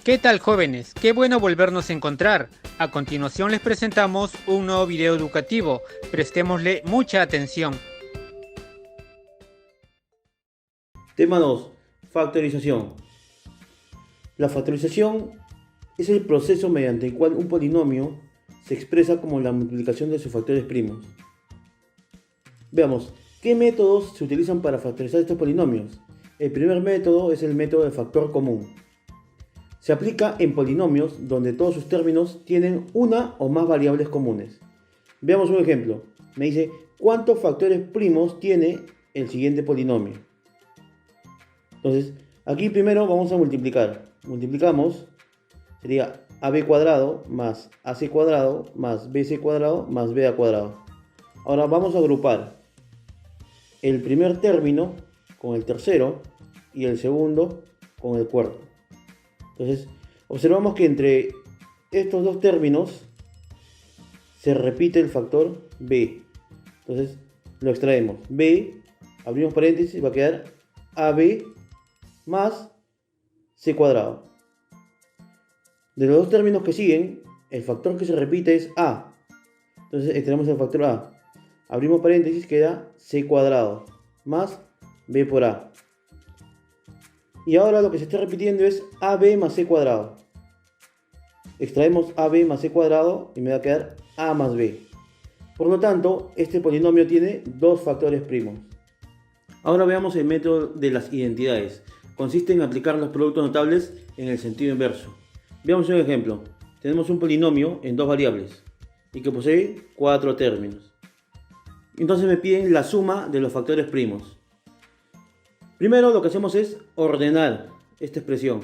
¿Qué tal, jóvenes? Qué bueno volvernos a encontrar. A continuación les presentamos un nuevo video educativo. Prestémosle mucha atención. Tema 2. Factorización. La factorización es el proceso mediante el cual un polinomio se expresa como la multiplicación de sus factores primos. Veamos, ¿qué métodos se utilizan para factorizar estos polinomios? El primer método es el método de factor común. Se aplica en polinomios donde todos sus términos tienen una o más variables comunes. Veamos un ejemplo. Me dice, ¿cuántos factores primos tiene el siguiente polinomio? Entonces, aquí primero vamos a multiplicar. Multiplicamos, sería ab cuadrado más ac cuadrado más bc cuadrado más ba cuadrado. Ahora vamos a agrupar el primer término con el tercero y el segundo con el cuarto. Entonces, observamos que entre estos dos términos se repite el factor b. Entonces, lo extraemos. b, abrimos paréntesis, va a quedar ab más c cuadrado. De los dos términos que siguen, el factor que se repite es a. Entonces, extraemos el factor a. Abrimos paréntesis, queda c cuadrado más b por a. Y ahora lo que se está repitiendo es ab más c cuadrado. Extraemos ab más c cuadrado y me va a quedar a más b. Por lo tanto, este polinomio tiene dos factores primos. Ahora veamos el método de las identidades. Consiste en aplicar los productos notables en el sentido inverso. Veamos un ejemplo. Tenemos un polinomio en dos variables y que posee 4 términos. Entonces me piden la suma de los factores primos. Primero lo que hacemos es ordenar esta expresión.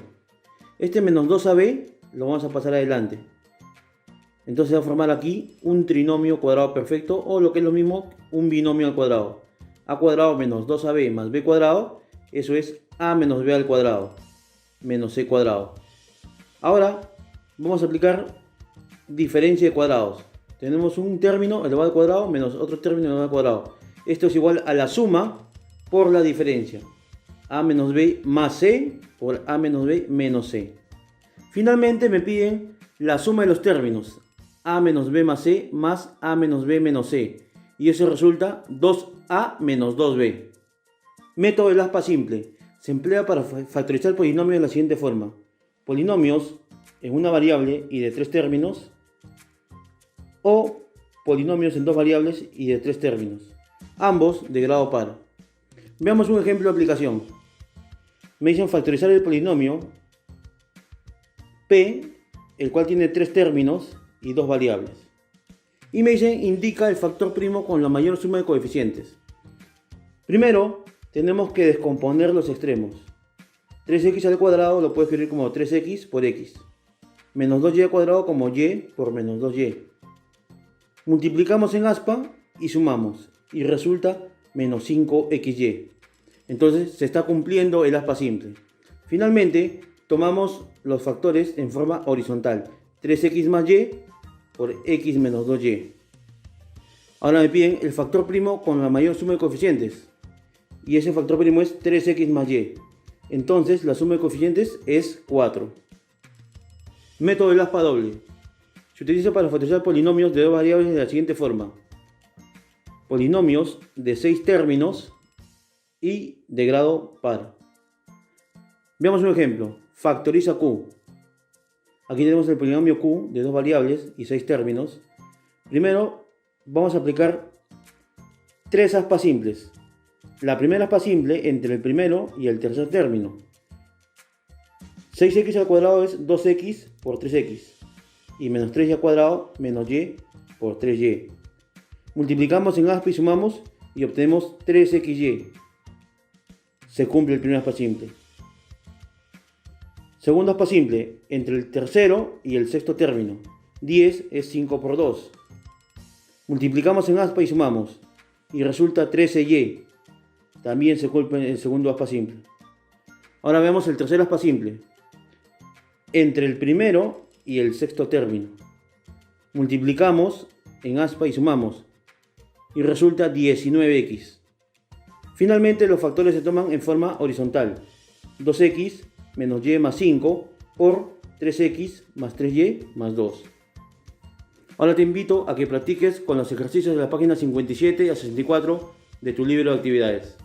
Este menos 2ab lo vamos a pasar adelante. Entonces va a formar aquí un trinomio cuadrado perfecto, o lo que es lo mismo, un binomio al cuadrado. A cuadrado menos 2ab más b cuadrado, eso es a menos b al cuadrado menos c cuadrado. Ahora vamos a aplicar diferencia de cuadrados. Tenemos un término elevado al cuadrado menos otro término elevado al cuadrado. Esto es igual a la suma por la diferencia. A menos b más c por a menos b menos c. Finalmente me piden la suma de los términos. A menos b más c más a menos b menos c. Y eso resulta 2a menos 2b. Método del aspa simple. Se emplea para factorizar polinomios de la siguiente forma. Polinomios en una variable y de 3 términos. O polinomios en dos variables y de 3 términos. Ambos de grado par. Veamos un ejemplo de aplicación. Me dicen factorizar el polinomio P, el cual tiene 3 términos y 2 variables. Y me dicen indica el factor primo con la mayor suma de coeficientes. Primero, tenemos que descomponer los extremos. 3x al cuadrado lo puedo escribir como 3x por x. Menos 2y al cuadrado como y por menos 2y. Multiplicamos en aspa y sumamos. Y resulta menos 5xy. Entonces se está cumpliendo el aspa simple. Finalmente, tomamos los factores en forma horizontal. 3x más y por x menos 2y. Ahora me piden el factor primo con la mayor suma de coeficientes. Y ese factor primo es 3x más y. Entonces la suma de coeficientes es 4. Método del aspa doble. Se utiliza para factorizar polinomios de dos variables de la siguiente forma. Polinomios de 6 términos y de grado par. Veamos un ejemplo. Factoriza q. Aquí tenemos el polinomio q de dos variables y 6 términos. Primero vamos a aplicar 3 aspas simples. La primera aspa simple entre el primero y el tercer término. 6x al cuadrado es 2x por 3x. Y menos 3y al cuadrado menos y por 3y. Multiplicamos en aspa y sumamos y obtenemos 3xy. Se cumple el primer aspa simple. Segundo aspa simple, entre el tercero y el sexto término. 10 es 5 por 2. Multiplicamos en aspa y sumamos. Y resulta 13y. También se cumple el segundo aspa simple. Ahora vemos el tercer aspa simple. Entre el primero y el sexto término. Multiplicamos en aspa y sumamos. Y resulta 19x. Finalmente los factores se toman en forma horizontal. 2x menos y más 5 por 3x más 3y más 2. Ahora te invito a que practiques con los ejercicios de la página 57 a 64 de tu libro de actividades.